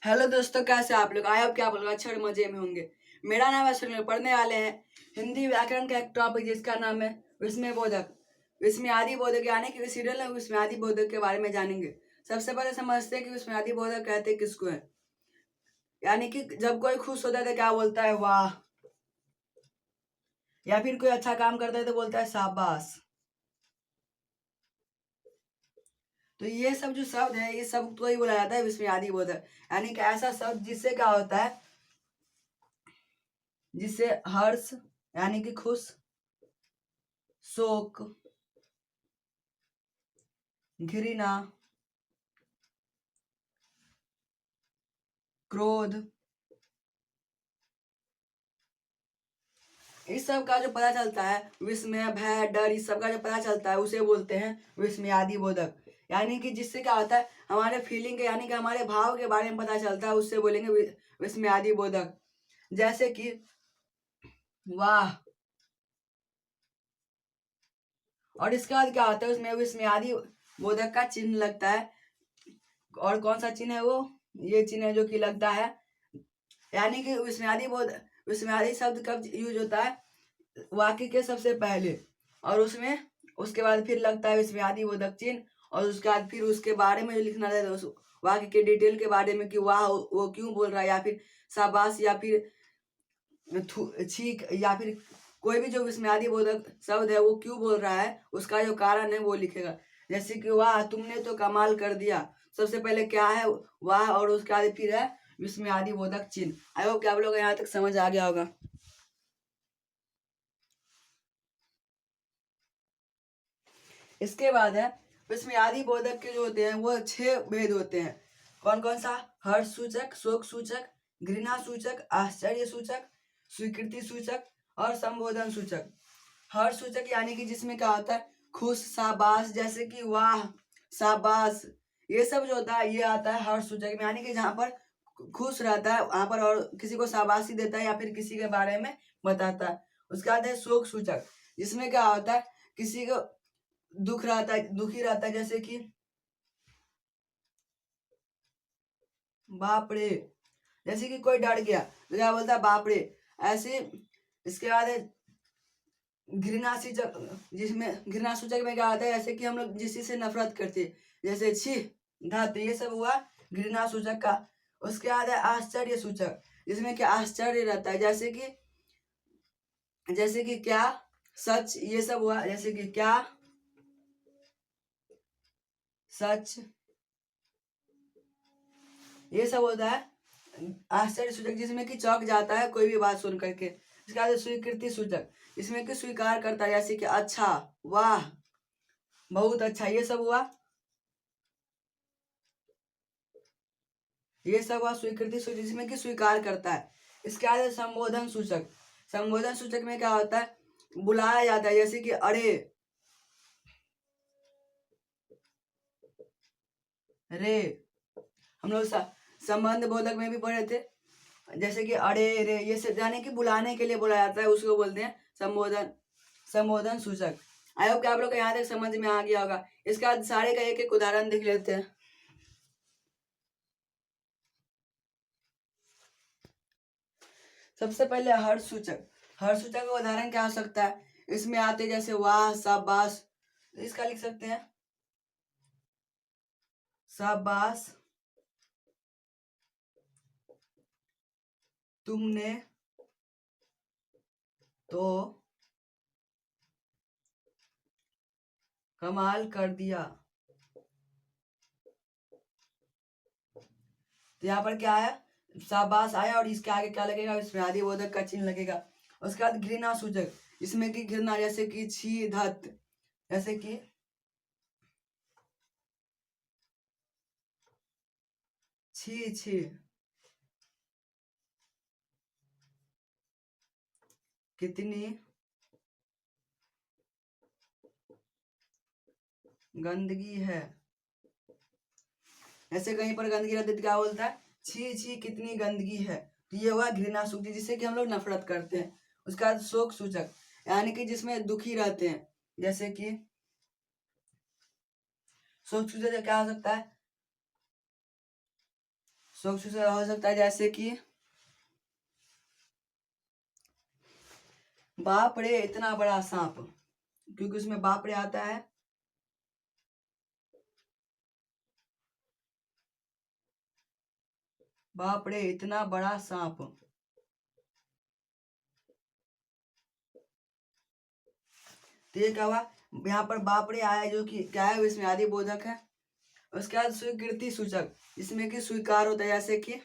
Hello दोस्तों, कैसे आप लोग? आई होप कि आप लोग अच्छे और मजे में होंगे। मेरा नाम है सुनील। पढ़ने वाले हैं हिंदी व्याकरण का एक टॉपिक जिसका नाम है विस्मय बोधक। विस्मयादि बोधक यानी कि सीरियल में विस्मयादि बोधक के बारे में जानेंगे। सबसे पहले समझते हैं कि विस्मयादि बोधक कहते किसको है। यानी कि जब कोई खुश होता है तो क्या बोलता है? वाह। या फिर कोई अच्छा काम करता है तो बोलता है शाबाश। तो ये सब जो शब्द है, ये सब को ही बोला जाता है विस्मयादि बोधक। यानी कि ऐसा शब्द जिससे क्या होता है, जिससे हर्ष यानी कि खुश, शोक, घृणा, क्रोध, इस सब का जो पता चलता है, विस्मय, भय, डर, इस सब का जो पता चलता है उसे बोलते हैं विस्मयादि बोधक। यानी कि जिससे क्या होता है, हमारे फीलिंग के यानी कि हमारे भाव के बारे में पता चलता है, उससे बोलेंगे विस्मयादि बोधक। जैसे कि वाह। और इसके बाद क्या होता है, उसमें विस्मयादि बोधक का चिन्ह लगता है। और कौन सा चिन्ह है वो? ये चिन्ह है जो कि लगता है। यानी कि विस्मयादि शब्द कब यूज होता है? वाक्य के सबसे पहले, और उसमें उसके बाद फिर लगता है विस्मयादि बोधक चिन्ह। और उसके बाद फिर उसके बारे में जो लिखना रहता है, उस वाक्य के डिटेल के बारे में कि वाह वो क्यों बोल रहा है, या फिर शाबाश, या फिर छीक, या फिर कोई भी जो विस्मयादि बोधक शब्द है वो क्यों बोल रहा है, उसका जो कारण है वो लिखेगा। जैसे कि वाह तुमने तो कमाल कर दिया, सबसे पहले क्या है? वाह, और उसके बाद फिर है विस्मयादि बोधक चिन्ह। आई होप कि आप लोग यहाँ तक समझ आ गया होगा। इसके बाद है विस्मयादि बोधक के जो होते हैं वो 6 भेद होते हैं। कौन कौन सा? हर्ष सूचक, शोक सूचक, घृणा सूचक, आश्चर्य सूचक, स्वीकृति सूचक और संबोधन सूचक। हर्ष सूचक यानी कि जिसमें क्या होता है, खुश, शाबाश, जैसे कि वाह, शाबाश, ये सब जो होता है ये आता है हर्ष सूचक में। यानी कि जहाँ पर खुश रहता है वहां पर और किसी को शाबाशी देता है या फिर किसी के बारे में बताता है। उसके बाद है शोक सूचक, जिसमें क्या होता है, किसी को दुख रहता है, दुखी रहता है, जैसे कि बाप रे। जैसे कि कोई डर गया तो क्या बोलता है? बाप रे। ऐसे। इसके बाद है घृणा सूचक, जिसमें घृणा सूचक में क्या आता है, जैसे कि हम लोग जिस चीज से नफरत करते हैं, जैसे छी, धत, ये सब हुआ घृणा सूचक का। उसके बाद है आश्चर्य सूचक, जिसमें क्या आश्चर्य रहता है, जैसे कि क्या, सच, ये सब हुआ। जैसे कि क्या, सच, ये सब होता है आश्चर्य सूचक, जिसमें कि चौंक जाता है कोई भी बात सुन करके। इसके बाद स्वीकृति सूचक, इसमें कि स्वीकार करता है, जैसे कि अच्छा, वाह, बहुत अच्छा, ये सब हुआ। ये सब हुआ स्वीकृति सूचक, जिसमें कि स्वीकार करता है। इसके बाद संबोधन सूचक। संबोधन सूचक में क्या होता है, बुलाया जाता है, जैसे कि अरे, रे। हम लोग संबंध बोधक में भी पढ़े थे, जैसे कि अरे रे, ये सब जाने कि बुलाने के लिए बोला जाता है, उसको बोलते हैं संबोधन सूचक। आई होप कि आप लोग को यहाँ तक समझ में आ गया होगा। इसके बाद सारे का एक एक उदाहरण देख लेते हैं। सबसे पहले हर्ष सूचक। हर्ष सूचक का उदाहरण क्या हो सकता है? इसमें आते जैसे वाह, शाबाश, इसका लिख सकते हैं शाबाश, तुमने तो कमाल कर दिया। तो यहाँ पर क्या है, शाबाश आया, और इसके आगे क्या लगेगा? विस्मयादि बोधक का चिन्ह लगेगा। उसके बाद घृणा सूचक, इसमें की घृणा, जैसे कि छी, धत, जैसे कि छी छी, कितनी गंदगी है। ऐसे कहीं पर गंदगी रहती है तो क्या बोलता है? छी छी, कितनी गंदगी है। तो ये हुआ घृणा सूचक, जिससे कि हम लोग नफरत करते हैं। उसके बाद शोक सूचक, यानी कि जिसमें दुखी रहते हैं, जैसे कि शोक सूचक क्या हो सकता है? शोक सूचक हो सकता है जैसे कि बाप रे इतना बड़ा सांप, क्योंकि उसमें बाप रे आता है। बाप रे इतना बड़ा सांप। तो ये क्या हुआ, यहाँ पर बाप रे आया जो कि क्या है, विस्मयादि बोधक है। उसके बाद स्वीकृति सूचक, जिसमें कि स्वीकार होता है, जैसे कि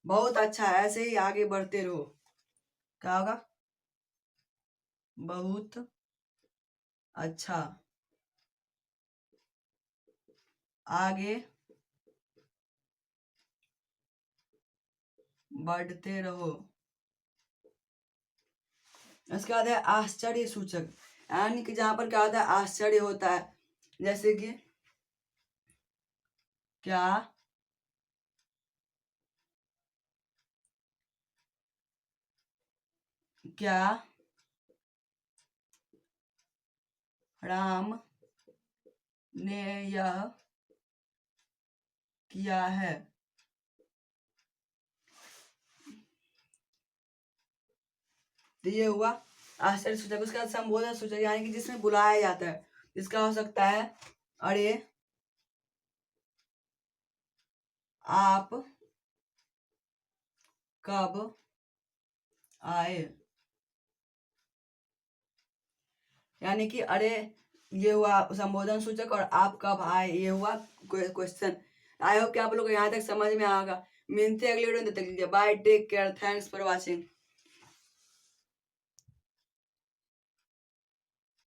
बहुत अच्छा, ऐसे ही आगे बढ़ते रहो। क्या होगा, बहुत अच्छा, आगे बढ़ते रहो। उसके बाद है आश्चर्य सूचक, यानी कि जहां पर क्या होता है, आश्चर्य होता है, जैसे कि क्या क्या राम ने यह किया है। तो ये हुआ आश्चर्य सूचक। उसके बाद संबोधन सूचक, यानी कि जिसमें बुलाया जाता है, इसका हो सकता है अरे आप कब आए, यानी कि अरे ये हुआ संबोधन सूचक, और आप कब आए ये हुआ क्वेश्चन। आई होप कि आप लोग को यहाँ तक समझ में आएगा। मिलते हैं अगले वीडियो में, तब तक के लिए bye, take care, thanks for watching.